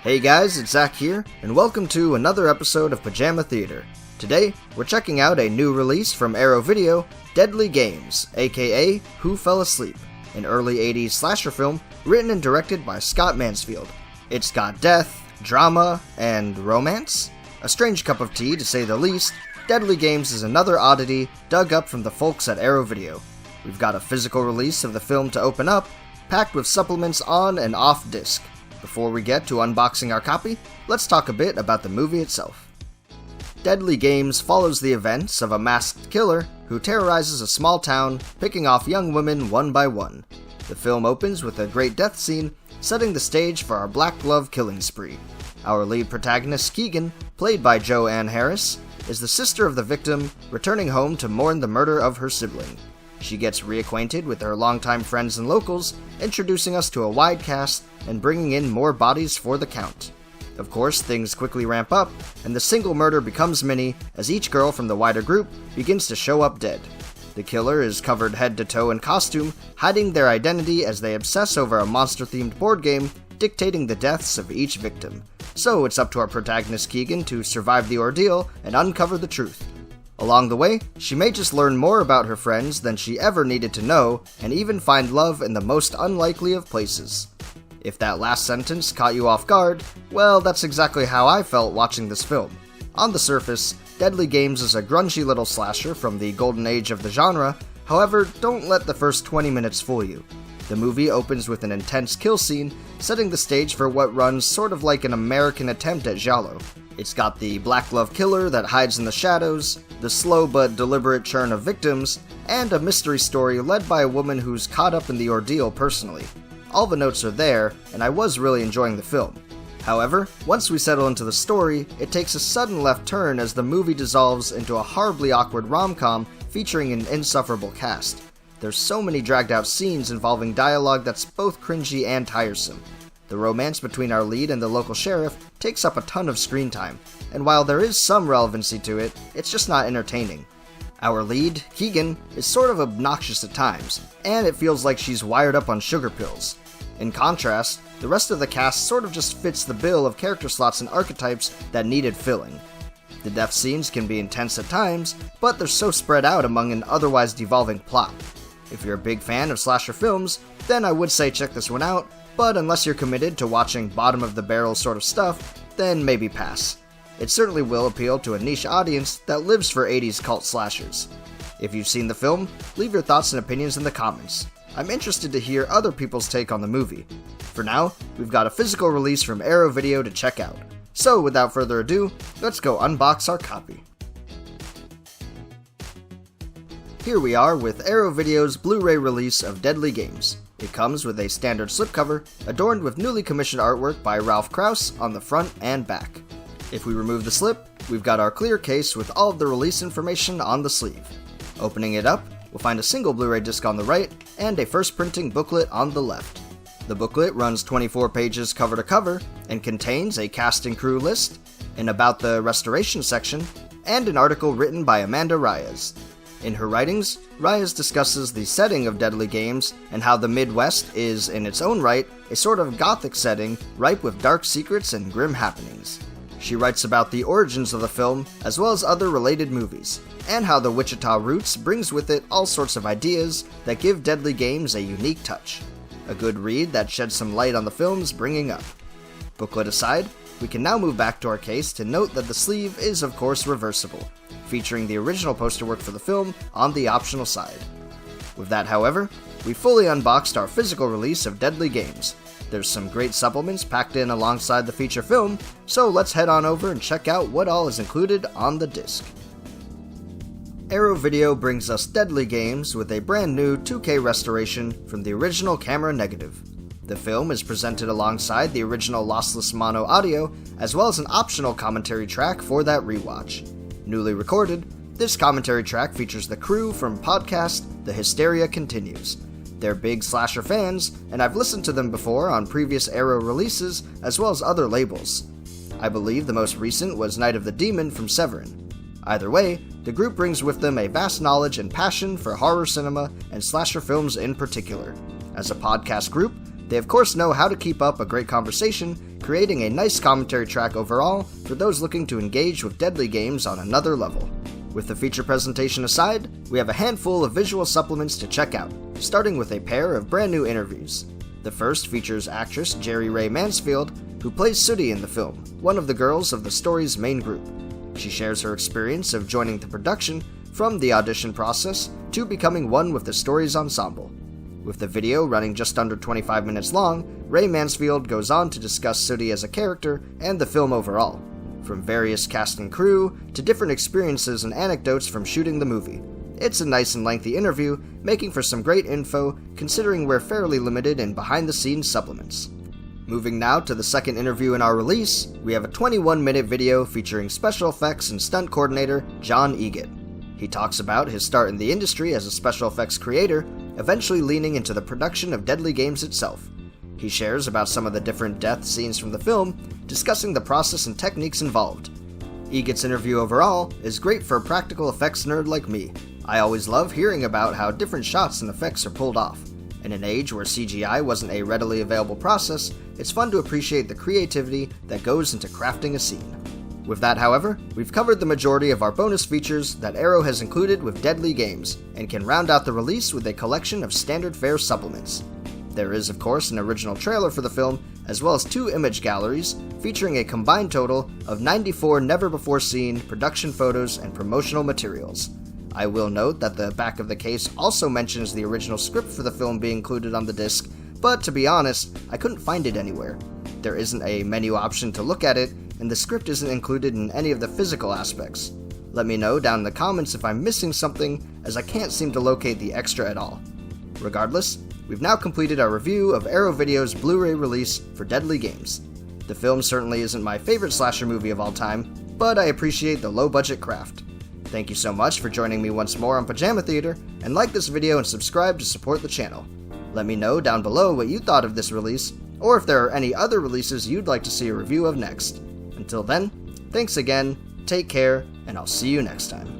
Hey guys, it's Zach here, and welcome to another episode of Pajama Theater. Today, we're checking out a new release from Arrow Video, Deadly Games, aka Who Fell Asleep, an early 80s slasher film written and directed by Scott Mansfield. It's got death, drama, and romance? A strange cup of tea, to say the least. Deadly Games is another oddity dug up from the folks at Arrow Video. We've got a physical release of the film to open up, packed with supplements on and off disc. Before we get to unboxing our copy, let's talk a bit about the movie itself. Deadly Games follows the events of a masked killer who terrorizes a small town, picking off young women one by one. The film opens with a great death scene, setting the stage for our black glove killing spree. Our lead protagonist, Keegan, played by Joanne Harris, is the sister of the victim, returning home to mourn the murder of her sibling. She gets reacquainted with her longtime friends and locals, introducing us to a wide cast and bringing in more bodies for the count. Of course, things quickly ramp up, and the single murder becomes many as each girl from the wider group begins to show up dead. The killer is covered head to toe in costume, hiding their identity as they obsess over a monster-themed board game dictating the deaths of each victim. So it's up to our protagonist Keegan to survive the ordeal and uncover the truth. Along the way, she may just learn more about her friends than she ever needed to know, and even find love in the most unlikely of places. If that last sentence caught you off guard, well, that's exactly how I felt watching this film. On the surface, Deadly Games is a grungy little slasher from the golden age of the genre, however, don't let the first 20 minutes fool you. The movie opens with an intense kill scene, setting the stage for what runs sort of like an American attempt at giallo. It's got the black glove killer that hides in the shadows, the slow but deliberate churn of victims, and a mystery story led by a woman who's caught up in the ordeal personally. All the notes are there, and I was really enjoying the film. However, once we settle into the story, it takes a sudden left turn as the movie dissolves into a horribly awkward rom-com featuring an insufferable cast. There's so many dragged out scenes involving dialogue that's both cringy and tiresome. The romance between our lead and the local sheriff takes up a ton of screen time, and while there is some relevancy to it, it's just not entertaining. Our lead, Keegan, is sort of obnoxious at times, and it feels like she's wired up on sugar pills. In contrast, the rest of the cast sort of just fits the bill of character slots and archetypes that needed filling. The death scenes can be intense at times, but they're so spread out among an otherwise devolving plot. If you're a big fan of slasher films, then I would say check this one out, but unless you're committed to watching bottom-of-the-barrel sort of stuff, then maybe pass. It certainly will appeal to a niche audience that lives for 80s cult slashers. If you've seen the film, leave your thoughts and opinions in the comments. I'm interested to hear other people's take on the movie. For now, we've got a physical release from Arrow Video to check out. So without further ado, let's go unbox our copy. Here we are with Arrow Video's Blu-ray release of Deadly Games. It comes with a standard slipcover, adorned with newly commissioned artwork by Ralph Krauss on the front and back. If we remove the slip, we've got our clear case with all of the release information on the sleeve. Opening it up, we'll find a single Blu-ray disc on the right, and a first printing booklet on the left. The booklet runs 24 pages cover to cover, and contains a cast and crew list, an About the Restoration section, and an article written by Amanda Reyes. In her writings, Reyes discusses the setting of Deadly Games and how the Midwest is, in its own right, a sort of gothic setting ripe with dark secrets and grim happenings. She writes about the origins of the film, as well as other related movies, and how the Wichita roots brings with it all sorts of ideas that give Deadly Games a unique touch. A good read that sheds some light on the film's bringing up. Booklet aside, we can now move back to our case to note that the sleeve is of course reversible, featuring the original poster work for the film on the optional side. With that, however, we fully unboxed our physical release of Deadly Games. There's some great supplements packed in alongside the feature film, so let's head on over and check out what all is included on the disc. Arrow Video brings us Deadly Games with a brand new 2K restoration from the original camera negative. The film is presented alongside the original lossless mono audio, as well as an optional commentary track for that rewatch. Newly recorded, this commentary track features the crew from podcast The Hysteria Continues. They're big slasher fans, and I've listened to them before on previous Arrow releases, as well as other labels. I believe the most recent was Night of the Demon from Severin. Either way, the group brings with them a vast knowledge and passion for horror cinema and slasher films in particular. As a podcast group, They of course know how to keep up a great conversation, creating a nice commentary track overall for those looking to engage with Deadly Games on another level. With the feature presentation aside, we have a handful of visual supplements to check out, starting with a pair of brand new interviews. The first features actress Jerry Ray Mansfield, who plays Sooty in the film, one of the girls of the story's main group. She shares her experience of joining the production, from the audition process to becoming one with the story's ensemble. With the video running just under 25 minutes long, Ray Mansfield goes on to discuss Sooty as a character and the film overall, from various cast and crew to different experiences and anecdotes from shooting the movie. It's a nice and lengthy interview, making for some great info considering we're fairly limited in behind-the-scenes supplements. Moving now to the second interview in our release, we have a 21-minute video featuring special effects and stunt coordinator John Egan. He talks about his start in the industry as a special effects creator, eventually leaning into the production of Deadly Games itself. He shares about some of the different death scenes from the film, discussing the process and techniques involved. Egan's interview overall is great for a practical effects nerd like me. I always love hearing about how different shots and effects are pulled off. In an age where CGI wasn't a readily available process, it's fun to appreciate the creativity that goes into crafting a scene. With that, however, we've covered the majority of our bonus features that Arrow has included with Deadly Games, and can round out the release with a collection of standard fare supplements. There is, of course, an original trailer for the film, as well as 2 image galleries, featuring a combined total of 94 never-before-seen production photos and promotional materials. I will note that the back of the case also mentions the original script for the film being included on the disc, but to be honest, I couldn't find it anywhere. There isn't a menu option to look at it, and the script isn't included in any of the physical aspects. Let me know down in the comments if I'm missing something, as I can't seem to locate the extra at all. Regardless, we've now completed our review of Arrow Video's Blu-ray release for Deadly Games. The film certainly isn't my favorite slasher movie of all time, but I appreciate the low-budget craft. Thank you so much for joining me once more on Pajama Theater, and like this video and subscribe to support the channel. Let me know down below what you thought of this release, or if there are any other releases you'd like to see a review of next. Until then, thanks again, take care, and I'll see you next time.